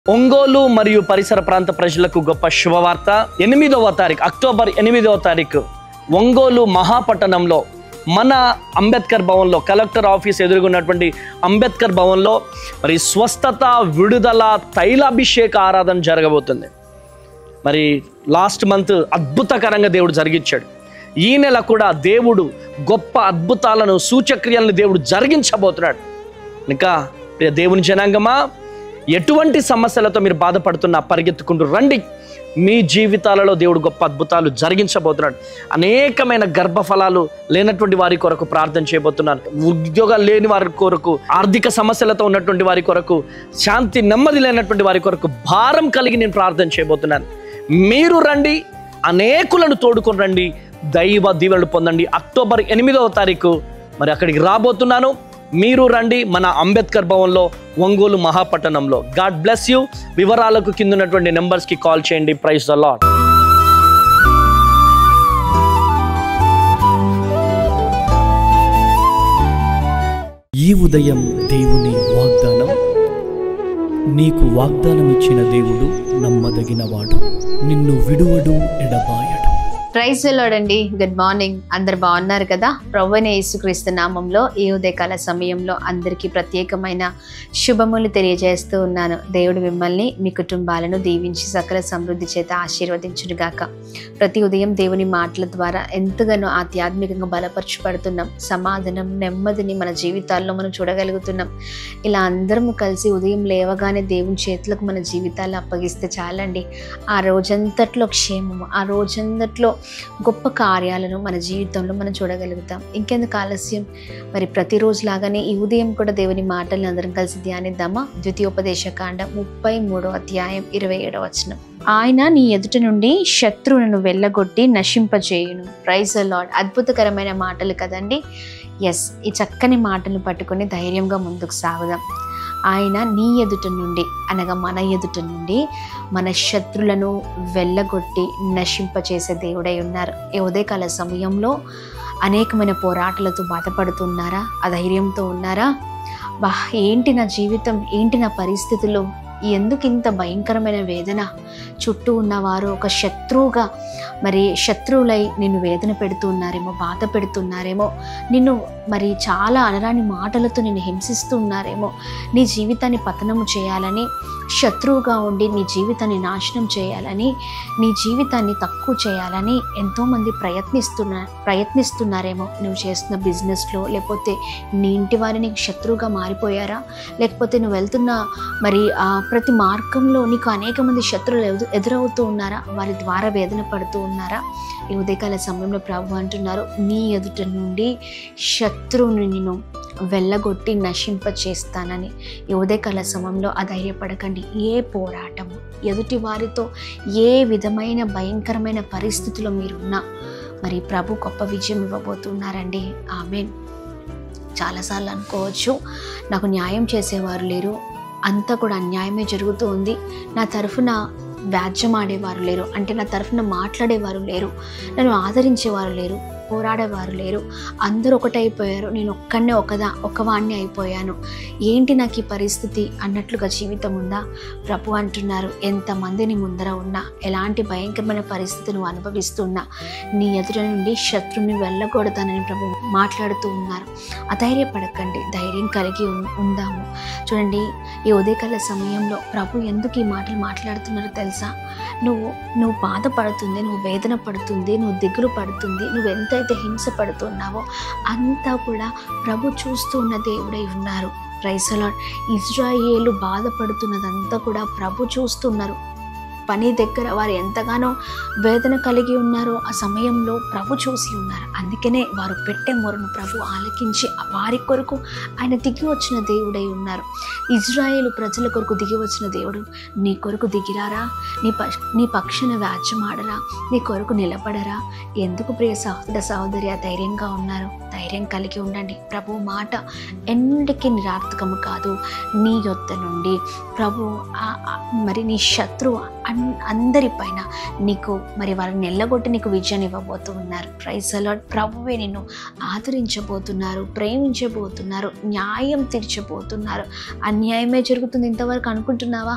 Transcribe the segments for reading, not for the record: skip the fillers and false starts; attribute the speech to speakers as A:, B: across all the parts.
A: ఒంగోలు మరియు పరిసర ప్రాంత ప్రజలకు గొప్ప శుభవార్త. 8వ తారీఖు అక్టోబర్ 8వ తారీఖు ఒంగోలు మహాపట్టణంలో మన అంబేద్కర్ భవన్లో, కలెక్టర్ ఆఫీస్ ఎదురుగున్నటువంటి అంబేద్కర్ భవన్లో మరి స్వస్థత, విడుదల, తైలాభిషేక ఆరాధన జరగబోతుంది. మరి లాస్ట్ మంత్ అద్భుతకరంగా దేవుడు జరిగించాడు. ఈ నెల కూడా దేవుడు గొప్ప అద్భుతాలను, సూచక్రియలను దేవుడు జరిగించబోతున్నాడు. ఇంకా దేవుని జనాంగమా, ఎటువంటి సమస్యలతో మీరు బాధపడుతున్నా పరిగెత్తుకుంటూ రండి. మీ జీవితాలలో దేవుడు గొప్ప అద్భుతాలు జరిగించబోతున్నాడు. అనేకమైన గర్భఫలాలు లేనటువంటి వారి కొరకు ప్రార్థన చేయబోతున్నాను. ఉద్యోగాలు లేని వారి కొరకు, ఆర్థిక సమస్యలతో ఉన్నటువంటి వారి కొరకు, శాంతి నెమ్మది లేనటువంటి వారి కొరకు, భారం కలిగి నేను ప్రార్థన చేయబోతున్నాను. మీరు రండి, అనేకులను తోడుకొని రండి, దైవ దీవెనలు పొందండి. అక్టోబర్ 8వ తారీఖు మరి అక్కడికి రాబోతున్నాను. మీరు రండి, మన అంబేద్కర్ భవన్లో, ఒంగోలు మహాపట్టణంలో. God bless you. వివరాలకు కింద ఉన్నటువంటి నెంబర్స్కి కాల్ చేయండి. Praise the Lord.
B: ఈ ఉదయం దేవుని వాగ్దానం. నీకు వాగ్దానం ఇచ్చిన దేవుడు నమ్మదగినవాడు, నిన్ను విడువడు, ఎడబాయడు.
C: ప్రైజ్ ది లార్డ్ అండి. Good morning. అందరు బాగున్నారు కదా? ప్రభువైన యేసుక్రీస్తు నామంలో ఈ ఉదయకాల సమయంలో అందరికీ ప్రత్యేకమైన శుభములు తెలియజేస్తూ ఉన్నాను. దేవుడు మిమ్మల్ని, మీ కుటుంబాలను దీవించి సకల సమృద్ధి చేత ఆశీర్వదించునుగాక. ప్రతి ఉదయం దేవుని మాటల ద్వారా ఎంతగానో ఆధ్యాత్మికంగా బలపరచబడుతున్నాం. సమాధానం, నెమ్మదిని మన జీవితాల్లో మనం చూడగలుగుతున్నాం. ఇలా అందరము కలిసి ఉదయం లేవగానే దేవుని చేతులకు మన జీవితాలు అప్పగిస్తే చాలండి. ఆ రోజంతట్లో క్షేమము, ఆ రోజంతట్లో గొప్ప కార్యాలను మన జీవితంలో మనం చూడగలుగుతాం. ఇంకెందుకు ఆలస్యం? మరి ప్రతిరోజు లాగానే ఈ ఉదయం కూడా దేవుని మాటల్ని అందరం కలిసి ధ్యానిద్దామా? ద్వితీయోపదేశకాండం 33వ అధ్యాయం 27వ వచనం. ఆయన నీ ఎదుట నుండి శత్రువులను వెళ్ళగొట్టి నశింపజేయును. Praise the Lord. అద్భుతకరమైన మాటలు కదండి. ఎస్, ఈ చక్కని మాటలు పట్టుకొని ధైర్యంగా ముందుకు సాగుదాం. ఆయన నీ ఎదుట నుండి, అనగా మన ఎదుట నుండి మన శత్రులను వెళ్ళగొట్టి నశింపచేసే దేవుడై ఉన్నారు. ఈ ఉదయకాల సమయంలో అనేకమైన పోరాటాలతో బాధపడుతున్నారా? అధైర్యంతో ఉన్నారా? ఏంటి నా జీవితం, ఏంటి నా పరిస్థితులు, ఎందుకు ఇంత భయంకరమైన వేదన? చుట్టూ ఉన్నవారు ఒక శత్రువుగా, మరి శత్రువులై నిన్ను వేదన పెడుతూ ఉన్నారేమో, బాధ పెడుతున్నారేమో, నిన్ను మరి చాలా అనరాని మాటలతో నిన్ను హింసిస్తూ ఉన్నారేమో. నీ జీవితాన్ని పతనము చేయాలని, శత్రువుగా ఉండి నీ జీవితాన్ని నాశనం చేయాలని, నీ జీవితాన్ని తక్కువ చేయాలని ఎంతోమంది ప్రయత్నిస్తున్నారేమో. నువ్వు చేస్తున్న బిజినెస్లో, లేకపోతే నీ ఇంటి వారిని శత్రువుగా మారిపోయారా? లేకపోతే నువ్వు వెళ్తున్న మరి ప్రతి మార్గంలో నీకు అనేక మంది శత్రువులు ఎదురవుతూ ఉన్నారా? వారి ద్వారా వేదన పడుతూ ఉన్నారా? ఈ ఉదయకాల సమయంలో ప్రభు అంటున్నారు, నీ ఎదుట నుండి శత్రువుని నేను వెళ్ళగొట్టి నశింప చేస్తానని. ఈ ఉదయకాల సమయంలో అధైర్యపడకండి. ఏ పోరాటము, ఎదుటి వారితో ఏ విధమైన భయంకరమైన పరిస్థితుల్లో మీరున్నా మరి ప్రభు గొప్ప విజయం ఇవ్వబోతున్నారండి. ఆమేన్. చాలాసార్లు అనుకోవచ్చు, నాకు న్యాయం చేసేవారు లేరు, అంతా కూడా అన్యాయమే జరుగుతూ ఉంది, నా తరఫున వ్యాజ్యం ఆడేవారు లేరు, అంటే నా తరఫున మాట్లాడేవారు లేరు, నన్ను ఆదరించేవారు లేరు, పోరాడేవారు లేరు, అందరూ ఒకటైపోయారు, నేను ఒకవాణ్ణి అయిపోయాను, ఏంటి నాకు ఈ పరిస్థితి అన్నట్లుగా జీవితం ఉందా? ప్రభు అంటున్నారు, ఎంతమందిని ముందర ఉన్నా, ఎలాంటి భయంకరమైన పరిస్థితి నువ్వు అనుభవిస్తున్నా, నీ ఎదుట నుండి శత్రువుని వెళ్ళకూడదనని ప్రభు మాట్లాడుతూ ఉన్నారు. అధైర్యపడకండి, ధైర్యం కలిగి ఉందాము. చూడండి, ఈ ఉదయకాల సమయంలో ప్రభు ఎందుకు ఈ మాటలు మాట్లాడుతున్నారో తెలుసా? నువ్వు బాధపడుతుంది, నువ్వు వేదన పడుతుంది, నువ్వు దిగులు పడుతుంది, నువ్వు ఎంతైతే హింస పడుతున్నావో అంతా కూడా ప్రభు చూస్తూ ఉన్న దేవుడై ఉన్నారు. Praise the Lord. ఇజ్రాయేలు బాధపడుతున్నదంతా కూడా ప్రభు చూస్తున్నారు. పని దగ్గర వారు ఎంతగానో వేదన కలిగి ఉన్నారో ఆ సమయంలో ప్రభు చూసి ఉన్నారు. అందుకనే వారు పెట్టే మొరను ప్రభు ఆలకించి వారి కొరకు ఆయన దిగి వచ్చిన దేవుడై ఉన్నారు. ఇజ్రాయేలు ప్రజల కొరకు దిగి వచ్చిన దేవుడు నీ కొరకు దిగిరారా? నీ పక్షాన వ్యాజ్యం ఆడరా? నీ కొరకు నిలబడరా? ఎందుకు ప్రియ సహోదరి ధైర్యంగా ఉన్నారు? ధైర్యం కలిగి ఉండండి. ప్రభు మాట ఎన్నిటికీ నిరార్థకము కాదు. నీ యొద్ద నుండి ప్రభు మరి నీ శత్రువు అందరిపైన నీకు మరి వారిని ఎల్లగొట్టి నీకు విజయాన్ని ఇవ్వబోతూ ఉన్నారు. Praise the Lord. ప్రభువే నిన్ను ఆదరించబోతున్నారు, ప్రేమించబోతున్నారు, న్యాయం తీర్చబోతున్నారు. అన్యాయమే జరుగుతుంది ఇంతవరకు అనుకుంటున్నావా?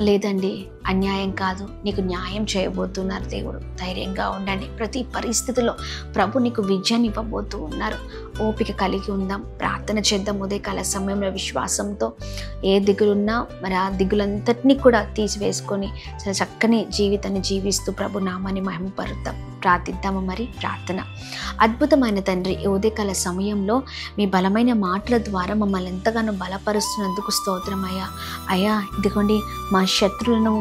C: లేదండి, అన్యాయం కాదు, నీకు న్యాయం చేయబోతున్నారు దేవుడు. ధైర్యంగా ఉండండి. ప్రతి పరిస్థితిలో ప్రభు నీకు విజయాన్ని ఇవ్వబోతూ ఉన్నారు. ఓపిక కలిగి ఉందాం, ప్రార్థన చేద్దాం. ఉదయకాల సమయంలో విశ్వాసంతో ఏ దిగులున్నా మరి ఆ దిగులంతటినీ కూడా తీసివేసుకొని చాలా చక్కని జీవితాన్ని జీవిస్తూ ప్రభు నామాన్ని మహిమపరుద్దాం. ప్రార్థిద్దాము. మరి ప్రార్థన. అద్భుతమైన తండ్రి, ఈ ఉదయకాల సమయంలో మీ బలమైన మాటల ద్వారా మమ్మల్ని ఎంతగానో బలపరుస్తున్నందుకు స్తోత్రం అయ్యా. అయ్యా, ఇదిగోండి మా శత్రువులను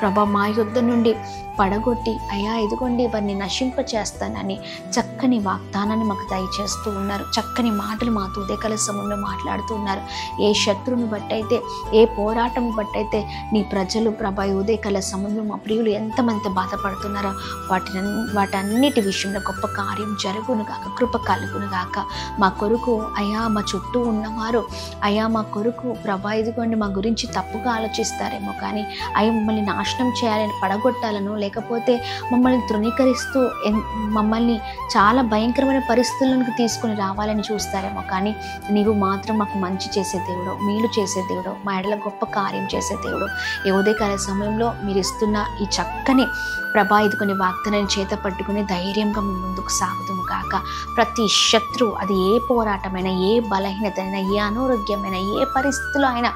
C: ప్రభా మా యుద్ధ నుండి పడగొట్టి అయ్యా ఇదిగోండి వారిని నశింపచేస్తానని చక్కని వాగ్దానాన్ని మాకు దయచేస్తూ ఉన్నారు. చక్కని మాటలు మాతో ఉదయకాల సమయంలో మాట్లాడుతూ ఉన్నారు. ఏ శత్రువుని బట్టి అయితే, ఏ పోరాటం బట్టి అయితే నీ ప్రజలు ప్రభా ఉదయకాల సమయంలో మా ప్రియులు ఎంతమంది బాధపడుతున్నారో వాటన్నిటి విషయంలో గొప్ప కార్యం జరుగును గాక, కృప కలుగును గాక. మా కొరకు అయ్యా మా చుట్టూ ఉన్నవారు అయ్యా మా కొరకు ప్రభా ఇదిగోండి మా గురించి తప్పుగా ఆలోచిస్తారేమో, కానీ అయ్యా మమ్మల్ని నాశనం చేయాలని, పడగొట్టాలను, లేకపోతే మమ్మల్ని తృణీకరిస్తూ మమ్మల్ని చాలా భయంకరమైన పరిస్థితులకు తీసుకుని రావాలని చూస్తారేమో, కానీ నీవు మాత్రం మాకు మంచి చేసే దేవుడు, మేలు చేసే దేవుడు, మా ఎడల గొప్ప కార్యం చేసే దేవుడు. ఈ ఉదయకాల సమయంలో మీరు ఇస్తున్న ఈ చక్కని ప్రభా ఇదికొని వాగ్దానాన్ని చేత పట్టుకుని ధైర్యంగా మేము ముందుకు సాగుదుము కాక. ప్రతి శత్రువు, అది ఏ పోరాటమైనా, ఏ బలహీనతైనా, ఏ అనారోగ్యమైనా, ఏ పరిస్థితుల్లో అయినా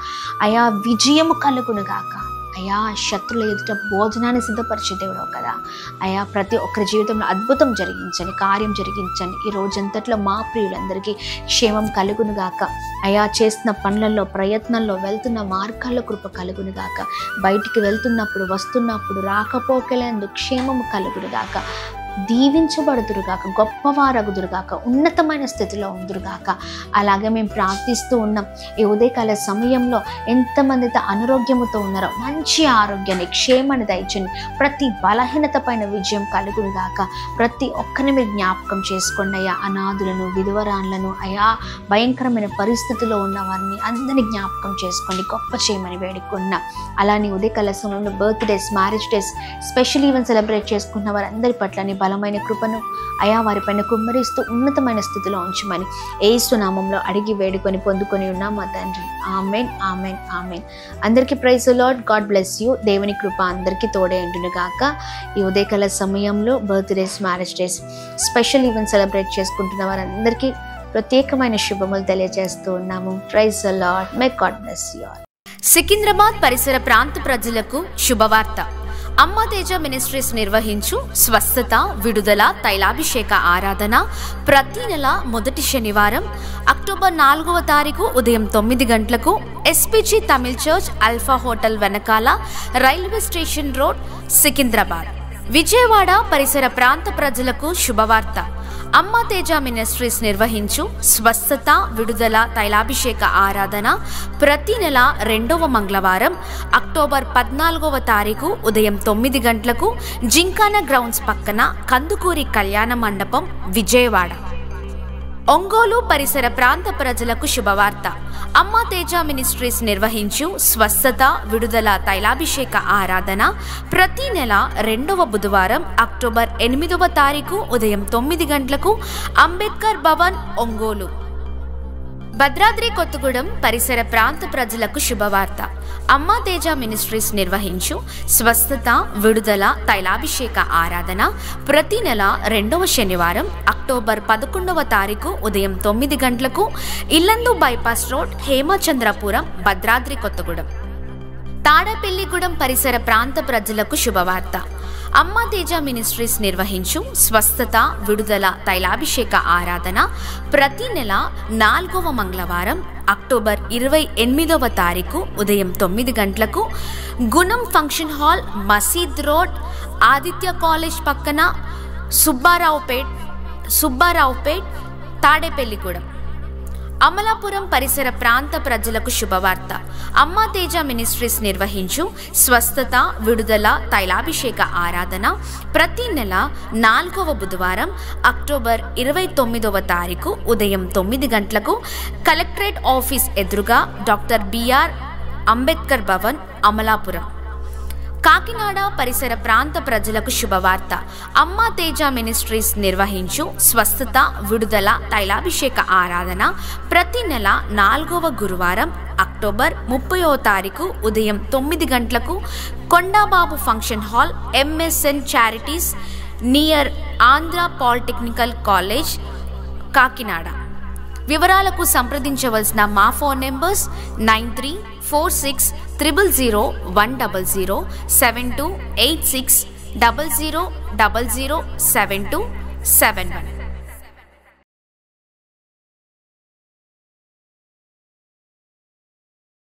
C: అయా విజయము కలుగును గాక. అయా శత్రుల ఎదుట భోజనాన్ని సిద్ధపరిచే దేవుడు కదా. అయా ప్రతి ఒక్కరి జీవితంలో అద్భుతం జరిగించండి, కార్యం జరిగించండి. ఈ రోజంతట్లో మా ప్రియులందరికీ క్షేమం కలుగును గాక. అయా చేస్తున్న పనులలో, ప్రయత్నంలో, వెళ్తున్న మార్గాల్లో కృప కలుగును గాక. బయటికి వెళ్తున్నప్పుడు, వస్తున్నప్పుడు రాకపోకలందు క్షేమము కలుగును గాక. దీవించబడుదురుగాక, గొప్పవారగుదురుగాక, ఉన్నతమైన స్థితిలో ఉందురుగాక. అలాగే మేము ప్రార్థిస్తూ ఉన్నాం. ఈ ఉదయకాల సమయంలో ఎంతమందితో అనారోగ్యముతో ఉన్నారో మంచి ఆరోగ్యాన్ని, క్షేమాన్ని దయచండి. ప్రతి బలహీనత పైన విజయం కలుగునుగాక. ప్రతి ఒక్కరిని మీరు జ్ఞాపకం చేసుకోండి అయ్యా. అనాథులను, విధవరాన్లను, అయా భయంకరమైన పరిస్థితుల్లో ఉన్న వారిని అందరినీ జ్ఞాపకం చేసుకోండి. గొప్ప చేయమని వేడుకున్నా. అలానే ఉదయకాల సమయంలో birthdays, marriage days, special event celebrate చేసుకున్న వారందరి పట్ల బలమైన కృపను అయా వారిపైన కుమ్మరిస్తూ ఉన్నతమైన స్థితిలో ఉంచమని యేసు నామంలో అడిగి వేడుకొని పొందుకొని ఉన్నాం మా తండ్రి. Amen, amen, amen. అందరికీ praise the Lord. God bless you. దేవుని కృప అందరికీ తోడే ఉండును గాక. ఈ ఉదయకాల సమయంలో birthdays, marriage days, special event celebrate చేసుకుంటున్న వారందరికీ ప్రత్యేకమైన శుభములు తెలియజేస్తూ ఉన్నాము. Praise the Lord. May God bless you.
D: Secunderabad పరిసర ప్రాంత ప్రజలకు శుభవార్త. అమ్మ తేజ మినిస్ట్రీస్ నిర్వహించు స్వస్థత, విడుదల, తైలాభిషేక ఆరాధన ప్రతి నెల మొదటి శనివారం అక్టోబర్ 4వ తారీఖు ఉదయం 9 గంటలకు SPG Tamil church, Alpha hotel వెనకాల, railway station road, Secunderabad. Vijayawada పరిసర ప్రాంత ప్రజలకు శుభవార్త. అమ్మ తేజ మినిస్ట్రీస్ నిర్వహించు స్వస్థత, విడుదల, తైలాభిషేక ఆరాధన ప్రతి నెల 2వ మంగళవారం అక్టోబర్ 14వ తారీఖు ఉదయం 9 గంటలకు జింకానా గ్రౌండ్స్ పక్కన కందుకూరి కళ్యాణ మండపం, విజయవాడ. ఒంగోలు పరిసర ప్రాంత ప్రజలకు శుభవార్త. అమ్మ తేజ మినిస్ట్రీస్ నిర్వహించు స్వస్థత, విడుదల, తైలాభిషేక ఆరాధన ప్రతి నెల 2వ బుధవారం అక్టోబర్ 8వ తారీఖు ఉదయం 9 గంటలకు అంబేద్కర్ భవన్, ఒంగోలు. భద్రాద్రి కొత్తగూడెం పరిసర ప్రాంత ప్రజలకు శుభవార్త. అమ్మ తేజ మినిస్ట్రీస్ నిర్వహించు స్వస్థత, విడుదల, తైలాభిషేక ఆరాధన ప్రతి నెల 2వ శనివారం అక్టోబర్ 11వ తారీఖు ఉదయం 9 గంటలకు ఇల్లందు బైపాస్ రోడ్, హేమచంద్రపురం, భద్రాద్రి కొత్తగూడెం. తాడేపల్లిగూడెం పరిసర ప్రాంత ప్రజలకు శుభవార్త. అమ్మ తేజ మినిస్ట్రీస్ నిర్వహించు స్వస్థత, విడుదల, తైలాభిషేక ఆరాధన ప్రతి నెల 4వ మంగళవారం అక్టోబర్ 28వ తారీఖు ఉదయం 9 గంటలకు గుణం ఫంక్షన్ హాల్, మసీద్ రోడ్, ఆదిత్య కాలేజ్ పక్కన, సుబ్బారావుపేట్, తాడేపల్లిగూడెం. అమలాపురం పరిసర ప్రాంత ప్రజలకు శుభవార్త. అమ్మ తేజ మినిస్ట్రీస్ నిర్వహించు స్వస్థత, విడుదల, తైలాభిషేక ఆరాధన ప్రతి నెల 4వ బుధవారం అక్టోబర్ 29వ తారీఖు ఉదయం 9 గంటలకు కలెక్టరేట్ ఆఫీస్ ఎదురుగా డాక్టర్ బిఆర్ అంబేద్కర్ భవన్, అమలాపురం. కాకినాడ పరిసర ప్రాంత ప్రజలకు శుభవార్త. అమ్మ తేజ మినిస్ట్రీస్ నిర్వహించు స్వస్థత, విడుదల, తైలాభిషేక ఆరాధన ప్రతి నెల 4వ గురువారం అక్టోబర్ 30వ తారీఖు ఉదయం 9 గంటలకు Kondababu function hall, MSN charities, near Andhra polytechnical college, Kakinada. వివరాలకు సంప్రదించవలసిన మా ఫోన్ నెంబర్స్ 9346000100, 728600007271.